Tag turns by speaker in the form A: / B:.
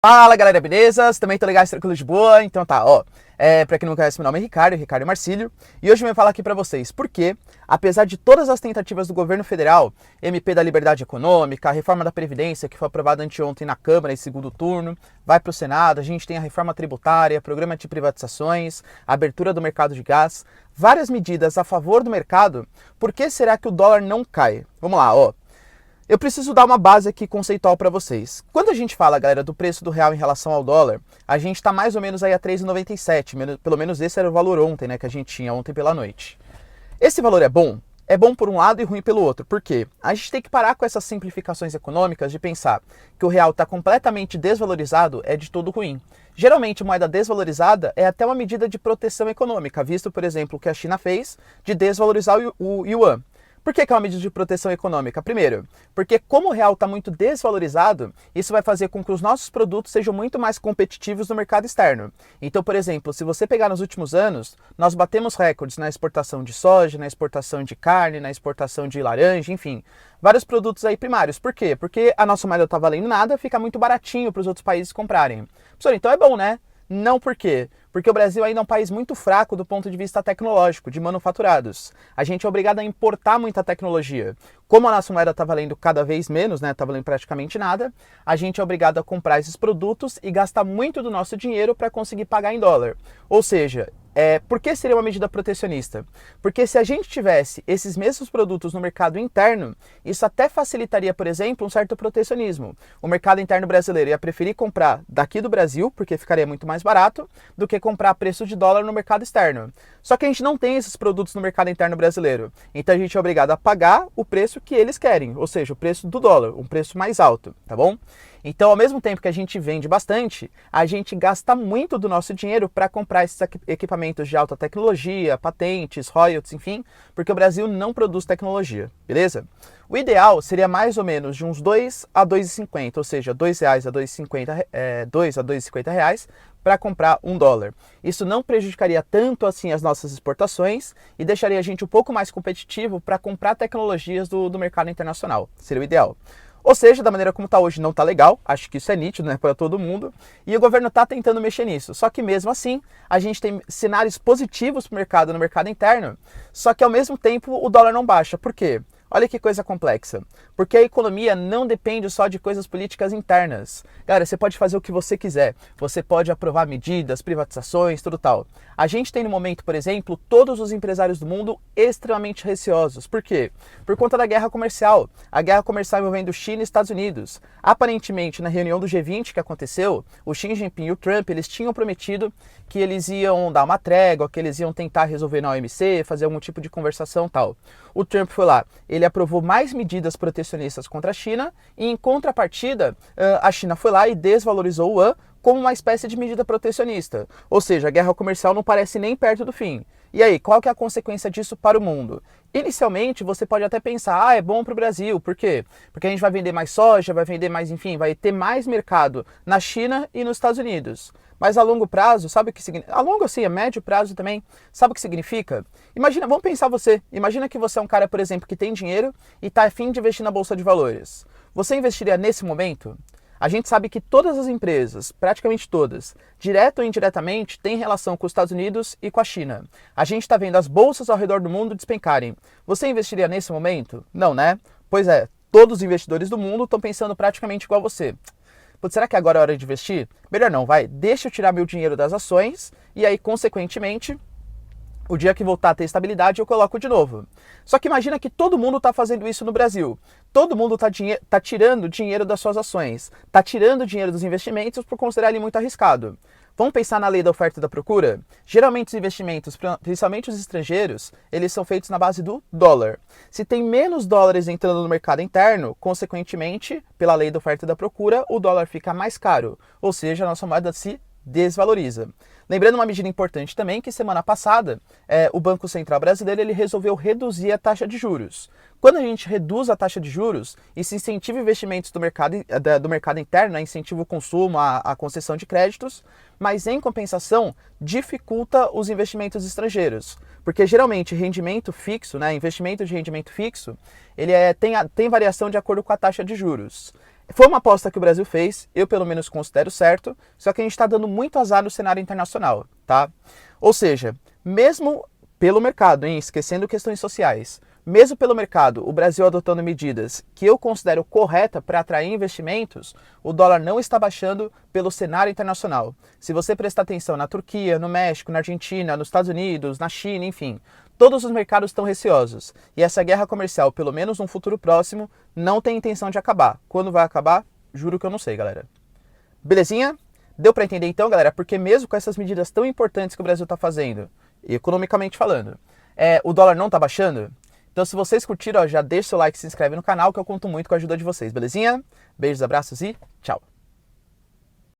A: Fala galera, beleza? Também tô legal, tranquilo de boa. Então tá, ó. Pra quem não conhece, meu nome é Ricardo Marcílio. E hoje eu vim falar aqui pra vocês porque, apesar de todas as tentativas do governo federal, MP da Liberdade Econômica, a reforma da Previdência, que foi aprovada anteontem na Câmara em segundo turno, vai pro Senado, a gente tem a reforma tributária, programa de privatizações, a abertura do mercado de gás, várias medidas a favor do mercado, por que será que o dólar não cai? Vamos lá, ó. Eu preciso dar uma base aqui conceitual para vocês. Quando a gente fala, galera, do preço do real em relação ao dólar, a gente está mais ou menos aí a 3,97. Pelo menos esse era o valor ontem, né, que a gente tinha ontem pela noite. Esse valor é bom? É bom por um lado e ruim pelo outro. Por quê? A gente tem que parar com essas simplificações econômicas de pensar que o real está completamente desvalorizado é de todo ruim. Geralmente, moeda desvalorizada é até uma medida de proteção econômica, visto, por exemplo, o que a China fez de desvalorizar o yuan. Por que é uma medida de proteção econômica? Primeiro, porque como o real está muito desvalorizado, isso vai fazer com que os nossos produtos sejam muito mais competitivos no mercado externo. Então, por exemplo, se você pegar nos últimos anos, nós batemos recordes na exportação de soja, na exportação de carne, na exportação de laranja, enfim, vários produtos aí primários. Por quê? Porque a nossa moeda não está valendo nada, fica muito baratinho para os outros países comprarem. Professor, então é bom, né? Não, por quê? Porque o Brasil ainda é um país muito fraco do ponto de vista tecnológico, de manufaturados. A gente é obrigado a importar muita tecnologia. Como a nossa moeda está valendo cada vez menos, né, está valendo praticamente nada, a gente é obrigado a comprar esses produtos e gastar muito do nosso dinheiro para conseguir pagar em dólar. Ou seja, por que seria uma medida protecionista? Porque se a gente tivesse esses mesmos produtos no mercado interno, isso até facilitaria, por exemplo, um certo protecionismo. O mercado interno brasileiro ia preferir comprar daqui do Brasil, porque ficaria muito mais barato, do que comprar a preço de dólar no mercado externo. Só que a gente não tem esses produtos no mercado interno brasileiro. Então a gente é obrigado a pagar o preço que eles querem, ou seja, o preço do dólar, um preço mais alto, tá bom? Então, ao mesmo tempo que a gente vende bastante, a gente gasta muito do nosso dinheiro para comprar esses equipamentos de alta tecnologia, patentes, royalties, enfim, porque o Brasil não produz tecnologia, beleza? O ideal seria mais ou menos de uns 2 a 2,50, ou seja, R$2 a 2,50, 2 a 2,50 reais para comprar um dólar. Isso não prejudicaria tanto assim as nossas exportações e deixaria a gente um pouco mais competitivo para comprar tecnologias do mercado internacional. Seria o ideal. Ou seja, da maneira como está hoje não está legal, acho que isso é nítido, né, para todo mundo, e o governo está tentando mexer nisso. Só que mesmo assim, a gente tem cenários positivos para o mercado no mercado interno, só que ao mesmo tempo o dólar não baixa. Por quê? Olha que coisa complexa. Porque a economia não depende só de coisas políticas internas. Galera, você pode fazer o que você quiser. Você pode aprovar medidas, privatizações, tudo tal. A gente tem no momento, por exemplo, todos os empresários do mundo extremamente receosos. Por quê? Por conta da guerra comercial. A guerra comercial envolvendo China e Estados Unidos. Aparentemente, na reunião do G20 que aconteceu, o Xi Jinping e o Trump, eles tinham prometido que eles iam dar uma trégua, que eles iam tentar resolver na OMC, fazer algum tipo de conversação tal. O Trump foi lá, ele aprovou mais medidas protecionistas contra a China e, em contrapartida, a China foi lá e desvalorizou o yuan como uma espécie de medida protecionista. Ou seja, a guerra comercial não parece nem perto do fim. E aí, qual que é a consequência disso para o mundo? Inicialmente, você pode até pensar, é bom para o Brasil. Por quê? Porque a gente vai vender mais soja, vai vender mais, enfim, vai ter mais mercado na China e nos Estados Unidos. Mas a longo prazo, sabe o que significa? A longo assim, a médio prazo também, sabe o que significa? Imagina, vamos pensar você. Imagina que você é um cara, por exemplo, que tem dinheiro e está a fim de investir na Bolsa de Valores. Você investiria nesse momento? A gente sabe que todas as empresas, praticamente todas, direto ou indiretamente, têm relação com os Estados Unidos e com a China. A gente está vendo as bolsas ao redor do mundo despencarem. Você investiria nesse momento? Não, né? Pois é, todos os investidores do mundo estão pensando praticamente igual a você. Putz, será que agora é hora de investir? Melhor não, vai, deixa eu tirar meu dinheiro das ações e aí, consequentemente, o dia que voltar a ter estabilidade, eu coloco de novo. Só que imagina que todo mundo está fazendo isso no Brasil. Todo mundo está tirando dinheiro das suas ações, está tirando dinheiro dos investimentos por considerar ele muito arriscado. Vamos pensar na lei da oferta e da procura? Geralmente os investimentos, principalmente os estrangeiros, eles são feitos na base do dólar. Se tem menos dólares entrando no mercado interno, consequentemente, pela lei da oferta e da procura, o dólar fica mais caro, ou seja, a nossa moeda se desvaloriza. Lembrando uma medida importante também, que semana passada o Banco Central Brasileiro ele resolveu reduzir a taxa de juros. Quando a gente reduz a taxa de juros, isso incentiva investimentos do mercado interno, né, incentiva o consumo, a concessão de créditos, mas em compensação dificulta os investimentos estrangeiros. Porque geralmente rendimento fixo, né, investimento de rendimento fixo, ele tem variação de acordo com a taxa de juros. Foi uma aposta que o Brasil fez, eu pelo menos considero certo, só que a gente está dando muito azar no cenário internacional, tá? Ou seja, mesmo pelo mercado, hein, esquecendo questões sociais, mesmo pelo mercado, o Brasil adotando medidas que eu considero corretas para atrair investimentos, o dólar não está baixando pelo cenário internacional. Se você prestar atenção na Turquia, no México, na Argentina, nos Estados Unidos, na China, enfim, todos os mercados estão receosos. E essa guerra comercial, pelo menos no futuro próximo, não tem intenção de acabar. Quando vai acabar? Juro que eu não sei, galera. Belezinha? Deu para entender então, galera? Porque mesmo com essas medidas tão importantes que o Brasil está fazendo, economicamente falando, o dólar não está baixando? Então se vocês curtiram, ó, já deixa o seu like e se inscreve no canal que eu conto muito com a ajuda de vocês, belezinha? Beijos, abraços e tchau!